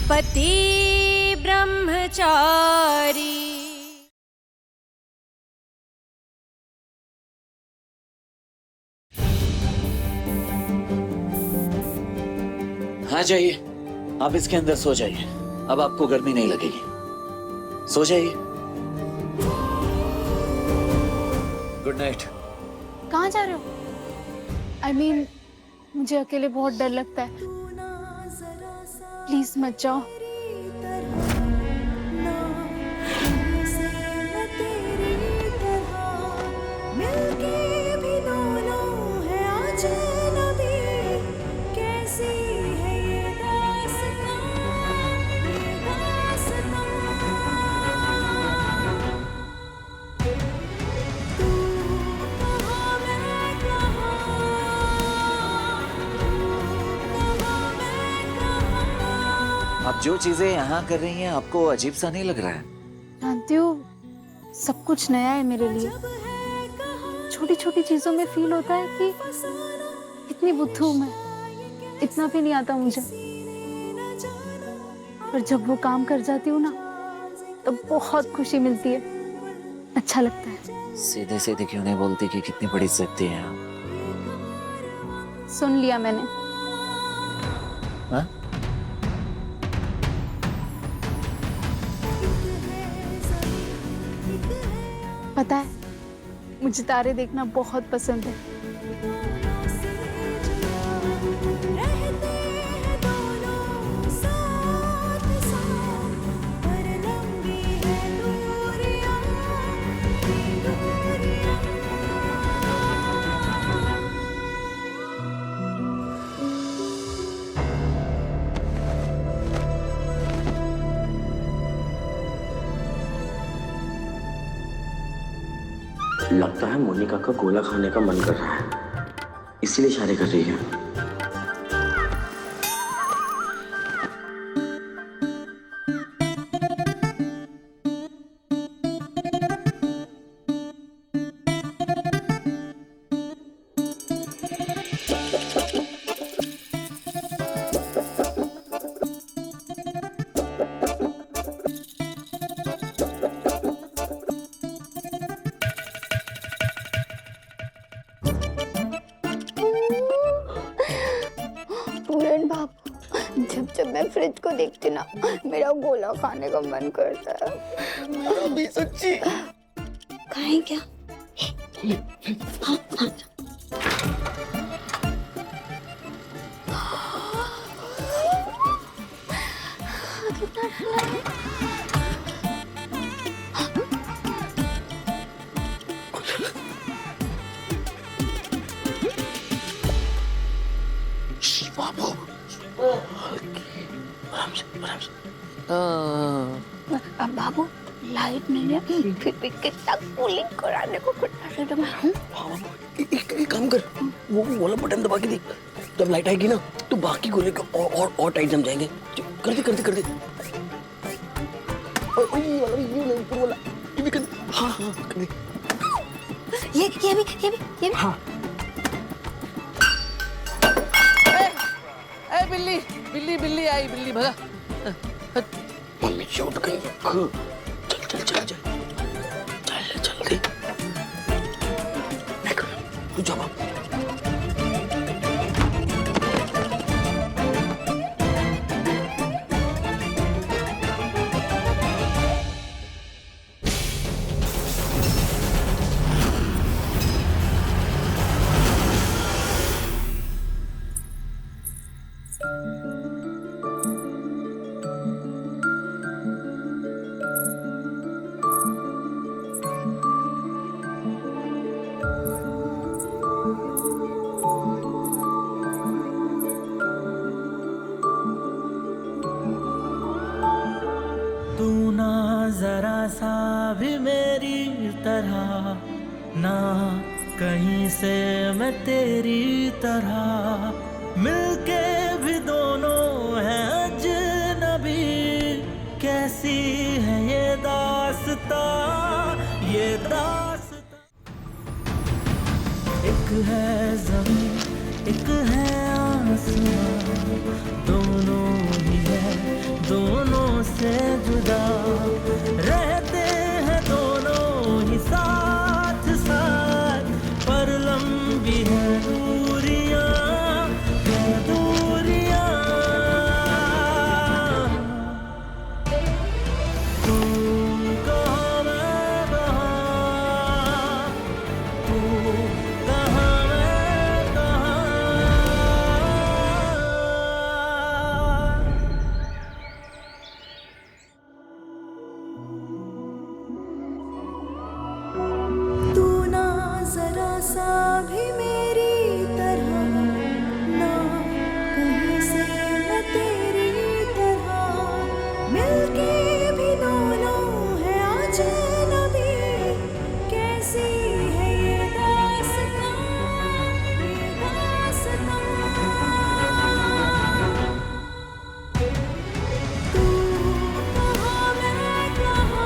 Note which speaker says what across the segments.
Speaker 1: पति ब्रह्मचारी।
Speaker 2: हाँ जाइए, आप इसके अंदर सो जाइए। अब आपको गर्मी नहीं लगेगी, सो जाइए। Good night.
Speaker 3: कहाँ जा रहे हो? I mean, मुझे अकेले बहुत डर लगता है। प्लीज मत जाओ।
Speaker 2: आप जो चीजें यहाँ कर रही हैं, आपको अजीब सा नहीं लग रहा है?
Speaker 3: जानती हो, सब कुछ नया है मेरे लिए। छोटी छोटी चीजों में फील होता है कि इतनी बुद्धू हूं मैं, इतना भी नहीं आता मुझे। पर जब वो काम कर जाती हूँ ना, तो बहुत खुशी मिलती है, अच्छा लगता है।
Speaker 2: सीधे सीधे क्यों नहीं बोलती कि कितनी बड़ी जिद्दी हैं आप?
Speaker 3: सुन लिया मैंने।
Speaker 2: हाँ?
Speaker 3: पता है, मुझे तारे देखना बहुत पसंद है।
Speaker 4: लगता है मोनिका का गोला खाने का मन कर रहा है, इसीलिए इशारे कर रही है।
Speaker 3: पूरन बाबू, जब जब मैं फ्रिज को देखती ना, मेरा गोला खाने का मन करता है।
Speaker 4: मेरा भी सच्ची।
Speaker 3: खाएं क्या? हाँ, हाँ। कितना ठंडा है।
Speaker 4: बाबू,
Speaker 3: अब बाबू लाइट नहीं है, फिर भी कितना कूलिंग कराने को कितना से मैं हूँ।
Speaker 4: एक काम कर, वो वाला बटन दबा के देख। जब लाइट आएगी ना, तो बाकी गोले के और टाइट जम जाएंगे। कर दे कर दे कर दे। और ये वाला ऊपर वाला ये भी कर दे। हाँ हाँ कर दे।
Speaker 3: ये भी।
Speaker 4: हाँ।
Speaker 5: बिल्ली बिल्ली बिल्ली आई, बिल्ली भगा।
Speaker 4: मम्मी चोट गई। चल चल चल चल चल जल्दी। तू जा बाबू।
Speaker 6: तू ना जरा सा भी मेरी तरह, ना कहीं से मैं तेरी तरह, मिलके भी दोनों हैं अजनबी। कैसी है ये दास्तां, एक है ज़मीन एक है आसमां, दोनों ही है, जुदा रहते हैं दोनों ही साथ साथ, पर लंबी है दूरियां, है दूरियां। तू कहाँ मैं कहाँ, तू कहाँ मैं कहाँ।
Speaker 1: तू ना जरा सा भी मेरी तरह, ना कहीं से मैं तेरी तरह, मिलके भी दोनों है अजनबी। कैसी है ये दास्तां, ये दास्तां। तू कहाँ मैं कहाँ,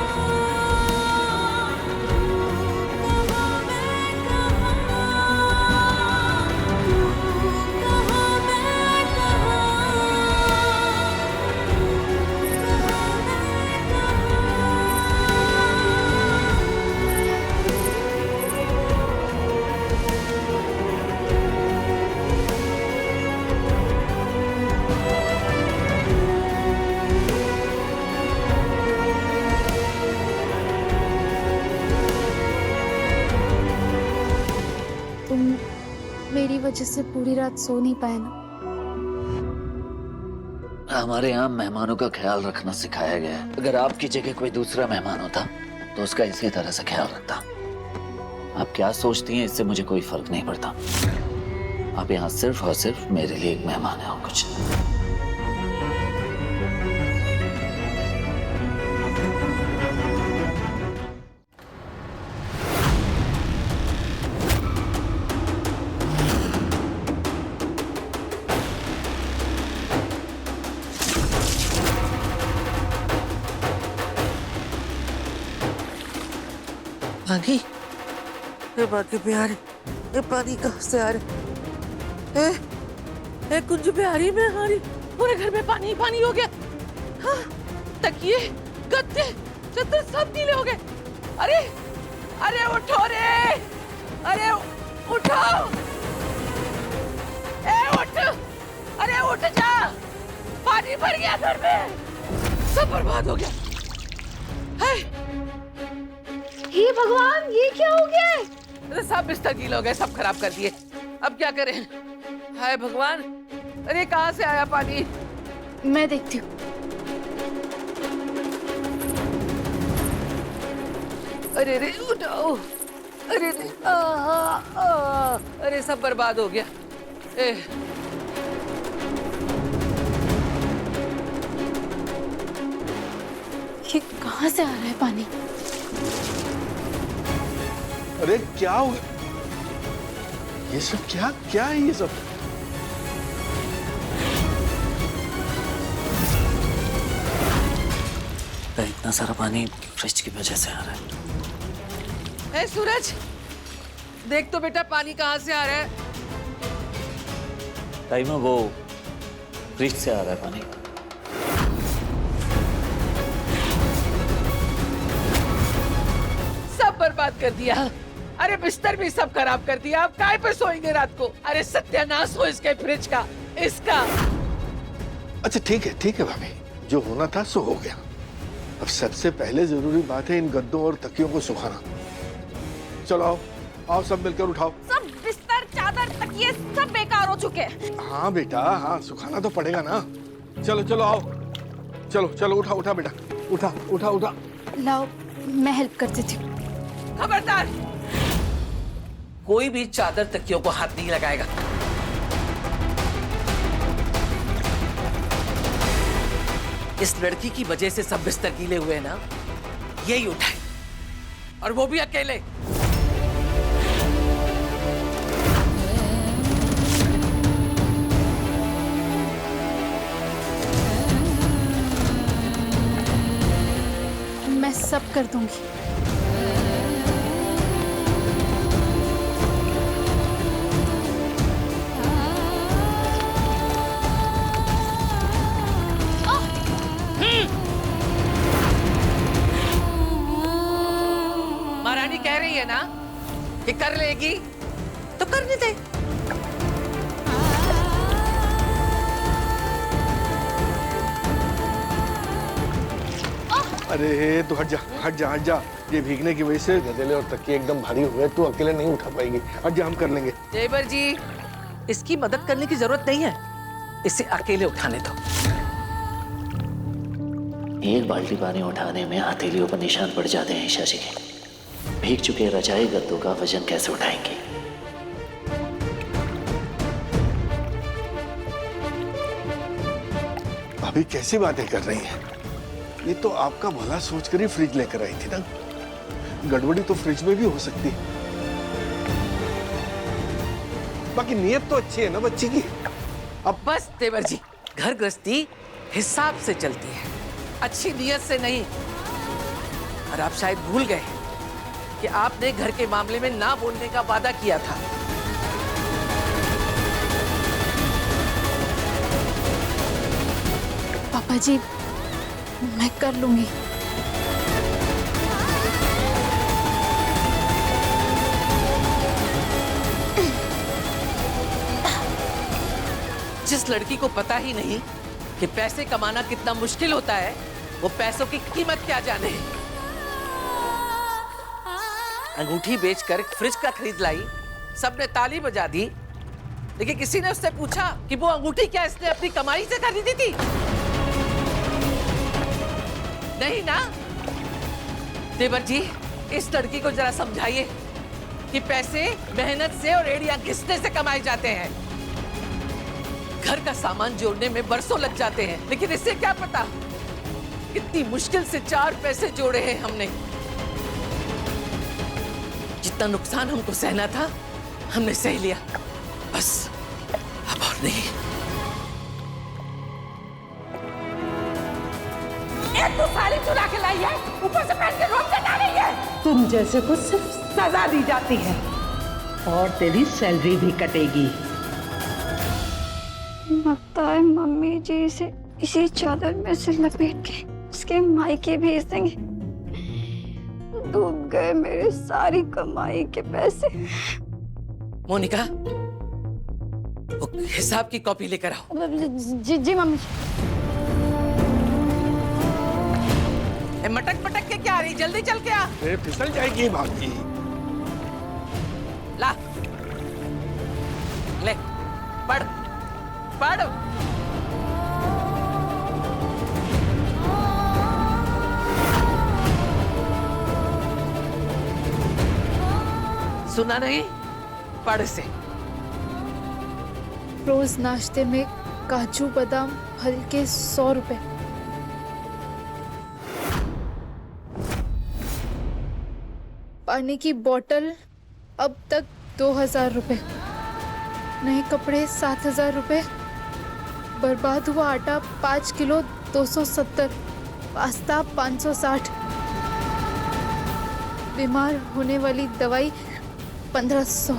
Speaker 3: तुम मेरी वजह से पूरी रात सो नहीं पाए ना?
Speaker 2: हमारे यहाँ मेहमानों का ख्याल रखना सिखाया गया है। अगर आपकी जगह कोई दूसरा मेहमान होता तो उसका इसी तरह से ख्याल रखता। आप क्या सोचती हैं इससे मुझे कोई फर्क नहीं पड़ता। आप यहाँ सिर्फ और सिर्फ मेरे लिए एक मेहमान है और कुछ नहीं।
Speaker 5: पानी, ये बाकी बिहारी, ये पानी कहाँ से आ रहा है? ए कुंज बिहारी में हमारी पूरे घर में पानी पानी हो गया। हाँ, तकिए, गद्दे, चद्दर सब गीले हो गए। अरे, अरे उठो रे, अरे उठो, ए उठ, अरे उठ जा, पानी भर गया घर में, सब बर्बाद हो गया। है
Speaker 3: हे भगवान, ये क्या हो गया है?
Speaker 5: अरे सब बिस्तर गीले हो गए, सब खराब कर दिए। अब क्या करें? हाय भगवान, अरे कहाँ से आया पानी?
Speaker 3: मैं देखती हूँ।
Speaker 5: अरे रे उठाओ, अरे रे अरे सब बर्बाद हो गया।
Speaker 3: ये कहाँ से आ रहा है पानी?
Speaker 7: अरे क्या हो गया? ये सब क्या क्या है ये सब?
Speaker 2: इतना सारा पानी फ्रिज की वजह से आ रहा है।
Speaker 5: ए सूरज, देख तो बेटा पानी कहाँ से आ रहा है?
Speaker 2: टाइमर वो फ्रिज से आ रहा है पानी।
Speaker 5: सब बर्बाद कर दिया। अरे बिस्तर भी सब खराब कर दिया। अब काय पे सोएंगे रात को? अरे सत्यानाश हो इसके फ्रिज का, इसका।
Speaker 7: अच्छा ठीक है भाभी, जो होना था सो हो गया। अब सबसे पहले जरूरी बात है इन गद्दों और तकियों को सुखाना। चलो आओ आओ सब मिलकर उठाओ।
Speaker 8: सब बिस्तर, चादर, तकिए सब बेकार हो चुके हैं।
Speaker 7: हाँ बेटा, हाँ सुखाना तो पड़ेगा ना। चलो चलो आओ, चलो चलो उठा उठा बेटा, उठा उठा उठा।
Speaker 3: लाओ, मैं हेल्प कर देती हूँ।
Speaker 5: खबरदार, कोई भी चादर तकियों को हाथ नहीं लगाएगा। इस लड़की की वजह से सब बिस्तर गीले हुए ना, यही उठाए, और वो भी अकेले।
Speaker 3: मैं सब कर दूंगी।
Speaker 5: रही है ना कि कर लेगी, तो करने दे।
Speaker 7: अरे तू हट जा हट जा हट जा। ये भीगने की वजह से गदेले और तकिए एकदम भारी हो गए, तू अकेले नहीं उठा पाएगी। हट जा, हम कर लेंगे।
Speaker 5: देवर जी, इसकी मदद करने की जरूरत नहीं है, इसे अकेले उठाने दो।
Speaker 2: एक बाल्टी पानी उठाने में हथेलियों पर निशान पड़ जाते हैं ईशा जी के। भीग चुके रजाई गद्दों का वजन कैसे उठाएंगे?
Speaker 7: अभी कैसी बातें कर रही हैं? ये तो आपका भला सोचकर ही फ्रिज लेकर आई थी ना। गड़बड़ी तो फ्रिज में भी हो सकती है। बाकी नीयत तो अच्छी है ना बच्ची की।
Speaker 5: अब बस देवर जी, घर गृहस्थी हिसाब से चलती है, अच्छी नीयत से नहीं। और आप शायद भूल गए कि आपने घर के मामले में ना बोलने का वादा किया था।
Speaker 3: पापा जी, मैं कर लूंगी।
Speaker 5: जिस लड़की को पता ही नहीं कि पैसे कमाना कितना मुश्किल होता है, वो पैसों की कीमत क्या जाने। अंगूठी बेचकर फ्रिज का खरीद लाई, सबने ताली बजा दी, लेकिन किसी ने उससे पूछा कि वो अंगूठी क्या इसने अपनी कमाई से खरीदी थी? नहीं ना। देवर जी, इस लड़की को जरा समझाइए कि पैसे मेहनत से और एड़ियां घिसने से कमाए जाते हैं। घर का सामान जोड़ने में बरसों लग जाते हैं, लेकिन इससे क्या पता कितनी मुश्किल से 4 पैसे जोड़े हैं हमने। जितना नुकसान हमको सहना था, हमने सह लिया, बस अब और नहीं।
Speaker 8: तू साड़ी चुरा के लाई है, ऊपर से पहन के रोड पे जा रही है।
Speaker 9: तुम जैसे को सिर्फ सजा दी जाती है और तेरी सैलरी भी कटेगी।
Speaker 3: लगता है मम्मी जी इसे इसी चादर में से लपेट के उसके मायके भेज देंगे। डूब गए मेरे सारी कमाई के पैसे।
Speaker 5: मोनिका, वो हिसाब की कॉपी लेकर आओ।
Speaker 3: जी मम्मी।
Speaker 5: मटक मटक के क्या आ रही? जल्दी चल के आ।
Speaker 7: फिसल जाएगी भाभी।
Speaker 5: ला, ले, पढ़ पढ़। सुना नहीं? पढ़ से।
Speaker 3: रोज नाश्ते में काजू बादाम फल के 100 रुपए। पानी की बोतल अब तक 2000 रुपए। नए कपड़े 7000 रुपए। बर्बाद हुआ आटा 5 किलो 270। पास्ता 560। बीमार होने वाली दवाई 1500।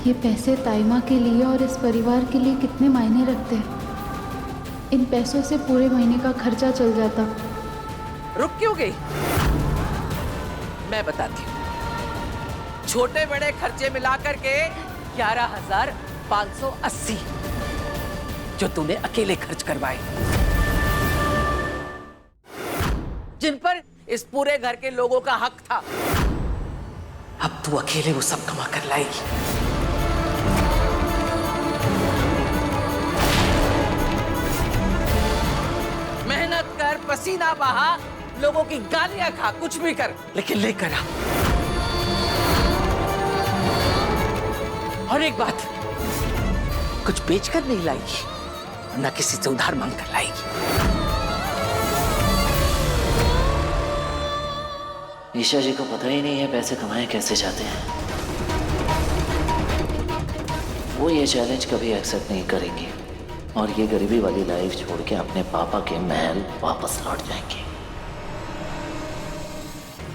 Speaker 3: ये पैसे ताइमा के लिए और इस परिवार के लिए कितने मायने रखते हैं। इन पैसों से पूरे महीने का खर्चा चल जाता।
Speaker 5: रुक क्यों गई? मैं बताती हूँ। छोटे बड़े खर्चे मिलाकर के 11,580 जो तूने अकेले खर्च करवाए, जिन पर इस पूरे घर के लोगों का हक था। अब तू अकेले वो सब कमा कर लाएगी। मेहनत कर, पसीना बहा, लोगों की गालियां खा, कुछ भी कर, लेकिन लेकर आ। और एक बात, कुछ बेचकर नहीं लाएगी, ना किसी से उधार मांग कर लाएगी।
Speaker 2: ईशा जी को पता ही नहीं है पैसे कमाए कैसे जाते हैं। वो ये चैलेंज कभी एक्सेप्ट नहीं करेंगी और ये गरीबी वाली लाइफ छोड़ के अपने पापा के महल वापस लौट जाएंगे।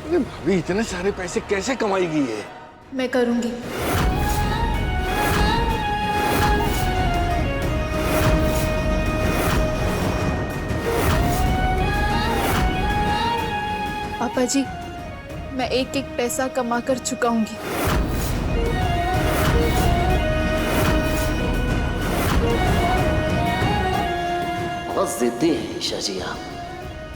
Speaker 7: अरे भाभी, इतने सारे पैसे कैसे कमाएगी ये?
Speaker 3: मैं करूंगी। पापा जी, मैं एक एक पैसा कमा कर चुकाऊंगी।
Speaker 2: बहुत जिद्दी है ईशा जी आप।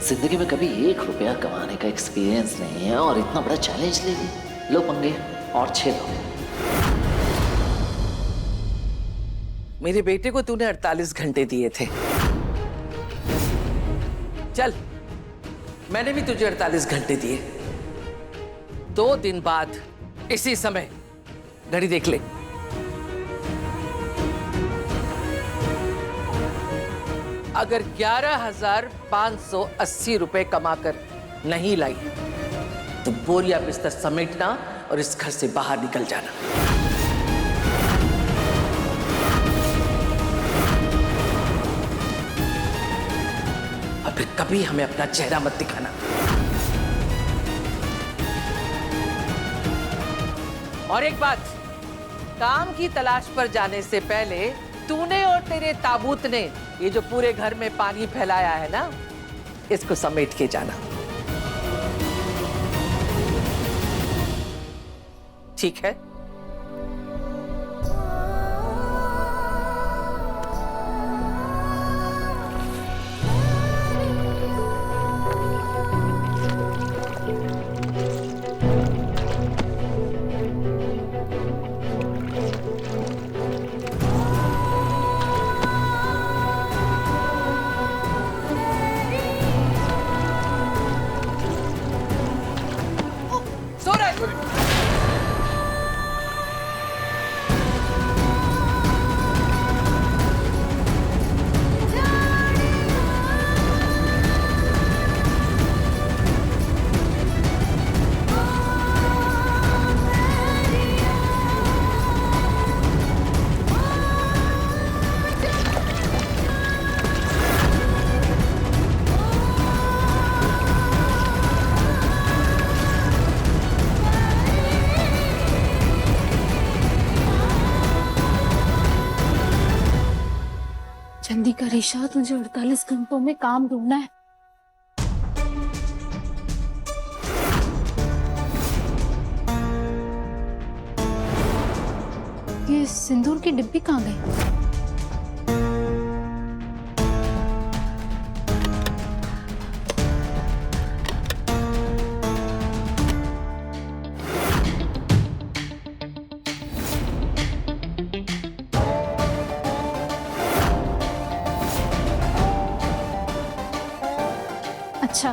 Speaker 2: जिंदगी में कभी 1 रुपया कमाने का एक्सपीरियंस नहीं है और इतना बड़ा चैलेंज ले ली। लो पंगे और 6 लो।
Speaker 5: मेरे बेटे को तूने 48 घंटे दिए थे। चल, मैंने भी तुझे 48 घंटे दिए। 2 दिन बाद इसी समय घड़ी देख ले। अगर 11,580 रुपए कमाकर नहीं लाई तो बोरिया बिस्तर समेटना और इस घर से बाहर निकल जाना। और फिर कभी हमें अपना चेहरा मत दिखाना। और एक बात, काम की तलाश पर जाने से पहले तूने और तेरे ताबूत ने ये जो पूरे घर में पानी फैलाया है ना, इसको समेट के जाना। ठीक है?
Speaker 3: जल्दी कर ईशा, तुझे 48 घंटों में काम ढूंढना है। ये सिंदूर की डिब्बी कहाँ गई? अच्छा,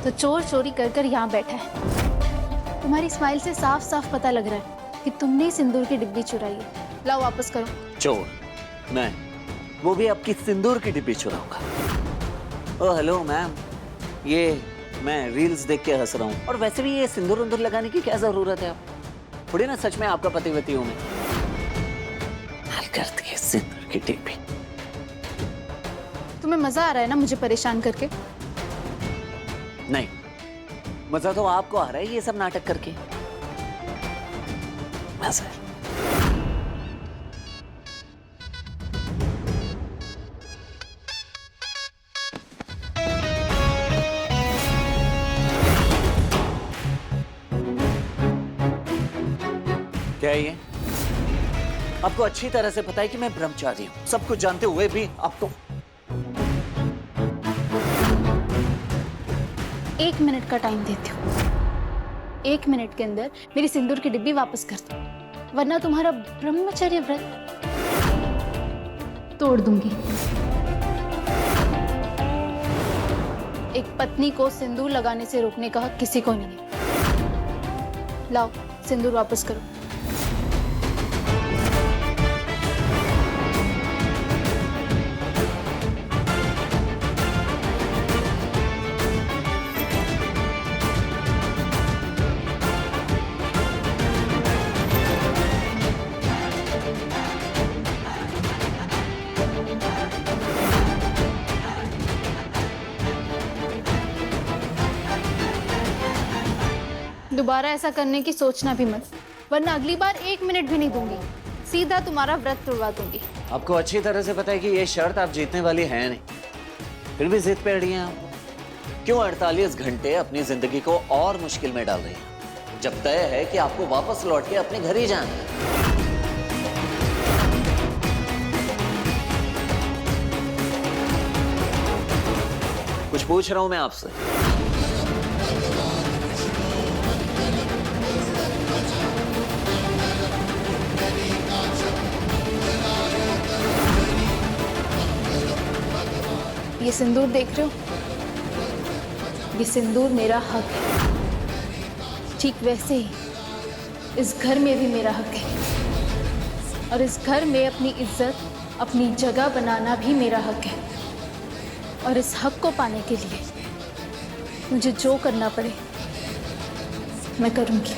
Speaker 3: तो चोर चोरी कर कर यहाँ बैठा है। तुम्हारी स्माइल से साफ साफ पता लग रहा है कि तुमने ही सिंदूर की डिब्बी चुराई है। लाओ वापस करो।
Speaker 2: चोर मैं, वो भी आपकी सिंदूर की डिब्बी चुराऊंगा। ओह हेलो मैम, ये मैं रील्स देख के हंस रहा हूँ। और वैसे भी ये सिंदूर उंदूर लगाने की क्या जरूरत है? आप थोड़ी ना सच में आपका पतिवती हूँ मैं। हाल करती है सिंदूर की डिब्बी।
Speaker 3: तुम्हें मजा आ रहा है ना मुझे परेशान करके?
Speaker 2: नहीं, मजा तो आपको आ रहा है ये सब नाटक करके। मजा है। क्या है ये? आपको अच्छी तरह से पता है कि मैं ब्रह्मचारी हूं। सब कुछ जानते हुए भी आपको
Speaker 3: 1 मिनट का टाइम देती हूँ। 1 मिनट के अंदर मेरी सिंदूर की डिब्बी वापस कर दो, वरना तुम्हारा ब्रह्मचर्य व्रत तोड़ दूंगी। एक पत्नी को सिंदूर लगाने से रोकने का हक किसी को नहीं है। लाओ सिंदूर वापस करो। दोबारा ऐसा करने की सोचना भी मत, वरना अगली बार 1 मिनट भी नहीं दूंगी। सीधा तुम्हारा व्रत तोड़वा दूंगी।
Speaker 2: आपको अच्छी तरह से पता है कि ये शर्त आप जीतने वाली है नहीं, फिर भी जिद पे अड़ी हैं आप। क्यों 48 घंटे अपनी जिंदगी को और मुश्किल में डाल रही हैं, जब तय है कि आपको वापस लौट के अपने घर ही जाना है? कुछ पूछ रहा हूं मैं आपसे।
Speaker 3: ये सिंदूर देख रहे हो? ये सिंदूर मेरा हक है। ठीक वैसे ही इस घर में भी मेरा हक है, और इस घर में अपनी इज्जत, अपनी जगह बनाना भी मेरा हक है। और इस हक को पाने के लिए मुझे जो करना पड़े मैं करूंगी।